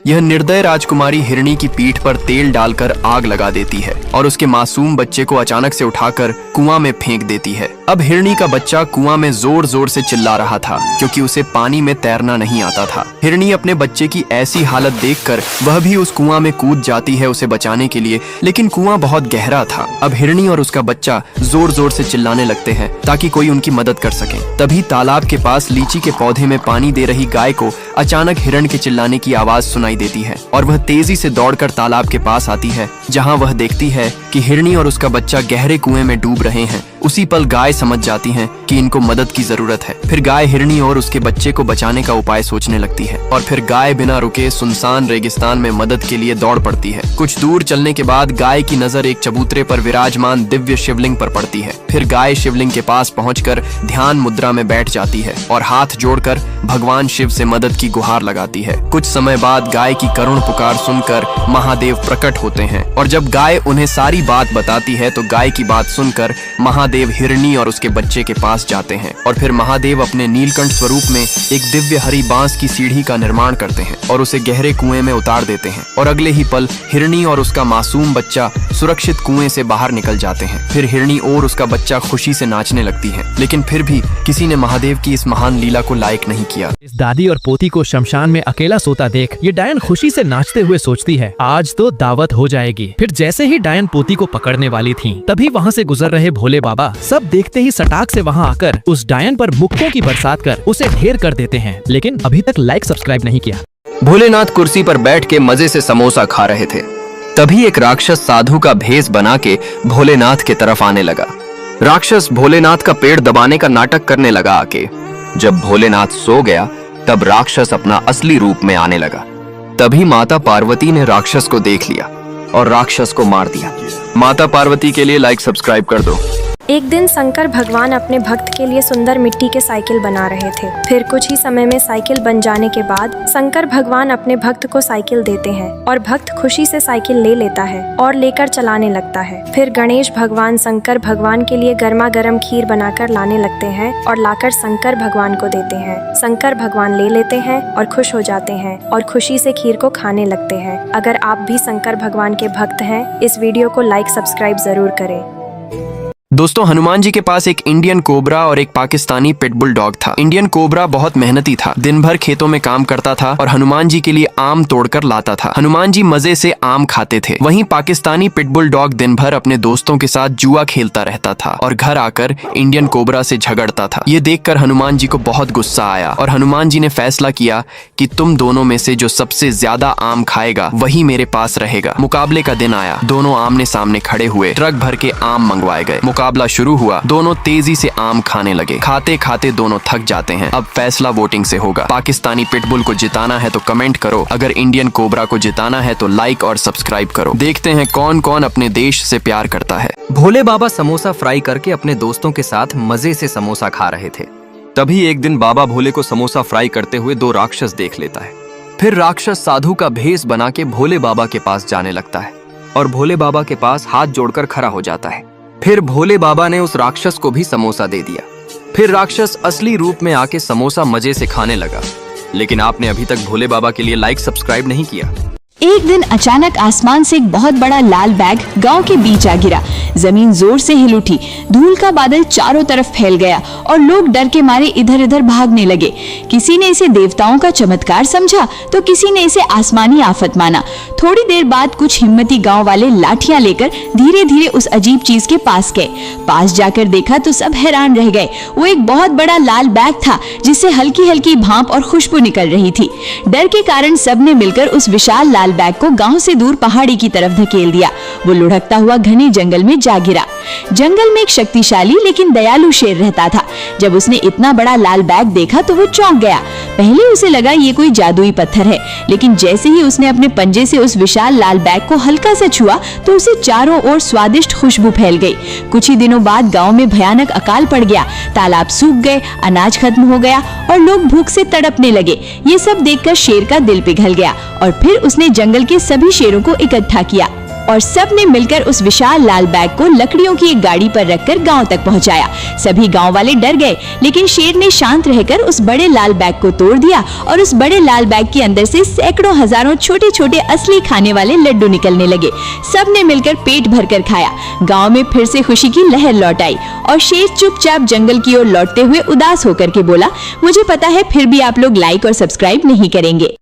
यह निर्दय राजकुमारी हिरणी की पीठ पर तेल डालकर आग लगा देती है और उसके मासूम बच्चे को अचानक से उठाकर कुआं में फेंक देती है। अब हिरणी का बच्चा कुआं में जोर जोर से चिल्ला रहा था क्योंकि उसे पानी में तैरना नहीं आता था। हिरणी अपने बच्चे की ऐसी हालत देखकर वह भी उस कुआं में कूद जाती है उसे बचाने के लिए, लेकिन कुआं बहुत गहरा था। अब हिरणी और उसका बच्चा जोर जोर से चिल्लाने लगते हैं ताकि कोई उनकी मदद कर सके। तभी तालाब के पास लीची के पौधे में पानी दे रही गाय को अचानक हिरण के चिल्लाने की आवाज सुनाई देती है और वह तेजी से दौड़कर तालाब के पास आती है, जहां वह देखती है कि हिरणी और उसका बच्चा गहरे कुएं में डूब रहे हैं। उसी पल गाय समझ जाती है कि इनको मदद की जरूरत है। फिर गाय हिरणी और उसके बच्चे को बचाने का उपाय सोचने लगती है और फिर गाय बिना रुके सुनसान रेगिस्तान में मदद के लिए दौड़ पड़ती है। कुछ दूर चलने के बाद गाय की नजर एक चबूतरे पर विराजमान दिव्य शिवलिंग पर पड़ती है। फिर गाय शिवलिंग के पास पहुंचकर ध्यान मुद्रा में बैठ जाती है और हाथ जोड़कर भगवान शिव से मदद की गुहार लगाती है। कुछ समय बाद गाय की करुण पुकार सुनकर महादेव प्रकट होते हैं और जब गाय उन्हें सारी बात बताती है तो गाय की बात सुनकर महादेव हिरणी और उसके बच्चे के पास जाते हैं और फिर महादेव अपने नीलकंठ स्वरूप में एक दिव्य हरी बांस की सीढ़ी का निर्माण करते हैं और उसे गहरे कुएं में उतार देते हैं और अगले ही पल हिरणी और उसका मासूम बच्चा सुरक्षित कुएं से बाहर निकल जाते हैं। फिर हिरणी और उसका बच्चा खुशी से नाचने लगती है, लेकिन फिर भी किसी ने महादेव की इस महान लीला को लायक नहीं किया। इस दादी और पोती को शमशान में अकेला सोता देख ये डायन खुशी से नाचते हुए सोचती है आज तो दावत हो जाएगी। फिर जैसे ही डायन पोती को पकड़ने वाली थी तभी वहाँ से गुजर रहे भोले बाबा सब देखते ही सटाक से वहाँ आकर उस डायन पर मुक्कों की बरसात कर उसे ढेर कर देते हैं, लेकिन अभी तक लाइक सब्सक्राइब नहीं किया। भोलेनाथ कुर्सी पर बैठ के मजे से समोसा खा रहे थे। तभी एक राक्षस साधु का भेष बना के भोलेनाथ की तरफ आने लगा। राक्षस भोलेनाथ का पेड़ दबाने का नाटक करने लगा आके। जब भोलेनाथ सो गया तब राक्षस अपना असली रूप में आने लगा। तभी माता पार्वती ने राक्षस को देख लिया और राक्षस को मार दिया। माता पार्वती के लिए लाइक सब्सक्राइब कर दो। एक दिन शंकर भगवान अपने भक्त के लिए सुंदर मिट्टी के साइकिल बना रहे थे। फिर कुछ ही समय में साइकिल बन जाने के बाद शंकर भगवान अपने भक्त को साइकिल देते हैं और भक्त खुशी से साइकिल ले लेता है और लेकर चलाने लगता है। फिर गणेश भगवान शंकर भगवान के लिए गर्मा गर्म खीर बनाकर लाने लगते हैं और लाकर शंकर भगवान को देते हैं। शंकर भगवान ले लेते हैं और खुश हो जाते हैं और खुशी से खीर को खाने लगते हैं। अगर आप भी शंकर भगवान के भक्त हैं, इस वीडियो को लाइक सब्सक्राइब जरूर करें। दोस्तों, हनुमान जी के पास एक इंडियन कोबरा और एक पाकिस्तानी पिटबुल डॉग था। इंडियन कोबरा बहुत मेहनती था, दिन भर खेतों में काम करता था और हनुमान जी के लिए आम तोड़कर लाता था। हनुमान जी मजे से आम खाते थे। वहीं पाकिस्तानी पिटबुल डॉग दिन भर अपने दोस्तों के साथ जुआ खेलता रहता था और घर आकर इंडियन कोबरा से झगड़ता था। ये देखकर हनुमान जी को बहुत गुस्सा आया और हनुमान जी ने फैसला किया कि तुम दोनों में से जो सबसे ज्यादा आम खाएगा वही मेरे पास रहेगा। मुकाबले का दिन आया। दोनों आमने सामने खड़े हुए। ट्रक भर के आम मंगवाए गए। मुकाबला शुरू हुआ। दोनों तेजी से आम खाने लगे। खाते खाते दोनों थक जाते हैं। अब फैसला वोटिंग से होगा। पाकिस्तानी पिटबुल को जिताना है तो कमेंट करो, अगर इंडियन कोबरा को जिताना है तो लाइक और सब्सक्राइब करो। देखते हैं कौन कौन अपने देश से प्यार करता है। भोले बाबा समोसा फ्राई करके अपने दोस्तों के साथ मजे से समोसा खा रहे थे। तभी एक दिन बाबा भोले को समोसा फ्राई करते हुए दो राक्षस देख लेता है। फिर राक्षस साधु का भेष बना के भोले बाबा के पास जाने लगता है और भोले बाबा के पास हाथ जोड़कर खड़ा हो जाता है। फिर भोले बाबा ने उस राक्षस को भी समोसा दे दिया। फिर राक्षस असली रूप में आके समोसा मजे से खाने लगा। लेकिन आपने अभी तक भोले बाबा के लिए लाइक सब्सक्राइब नहीं किया। एक दिन अचानक आसमान से एक बहुत बड़ा लाल बैग गांव के बीच आ गिरा। जमीन जोर से हिल उठी। धूल का बादल चारों तरफ फैल गया और लोग डर के मारे इधर उधर भागने लगे। किसी ने इसे देवताओं का चमत्कार समझा तो किसी ने इसे आसमानी आफत माना। थोड़ी देर बाद कुछ हिम्मती गांव वाले लाठियां लेकर धीरे धीरे उस अजीब चीज के पास गए। पास जाकर देखा तो सब हैरान रह गए। वो एक बहुत बड़ा लाल बैग था जिससे हल्की हल्की भाप और खुशबू निकल रही थी। डर के कारण सबने मिलकर उस विशाल लाल बैग को गांव से दूर पहाड़ी की तरफ धकेल दिया। वो लुढ़कता हुआ घने जंगल में जा गिरा। जंगल में एक शक्तिशाली लेकिन दयालु शेर रहता था। जब उसने इतना बड़ा लाल बैग देखा तो वो चौंक गया। पहले उसे लगा ये कोई जादुई पत्थर है, लेकिन जैसे ही उसने अपने पंजे से उस विशाल लाल बैग को हल्का सा छुआ तो उसे चारों ओर स्वादिष्ट खुशबू फैल गई। कुछ ही दिनों बाद गांव में भयानक अकाल पड़ गया। तालाब सूख गए, अनाज खत्म हो गया और लोग भूख से तड़पने लगे। ये सब देखकर शेर का दिल पिघल गया और फिर उसने जंगल के सभी शेरों को इकट्ठा किया। और सब ने मिलकर उस विशाल लाल बैग को लकड़ियों की एक गाड़ी पर रखकर गांव तक पहुंचाया। सभी गांव वाले डर गए, लेकिन शेर ने शांत रहकर उस बड़े लाल बैग को तोड़ दिया और उस बड़े लाल बैग के अंदर से सैकड़ों हजारों छोटे छोटे असली खाने वाले लड्डू निकलने लगे। सब ने मिलकर पेट भरकर खाया। गांव में फिर से खुशी की लहर लौट आई और शेर चुपचाप जंगल की ओर लौटते हुए उदास होकर के बोला, मुझे पता है फिर भी आप लोग लाइक और सब्सक्राइब नहीं करेंगे।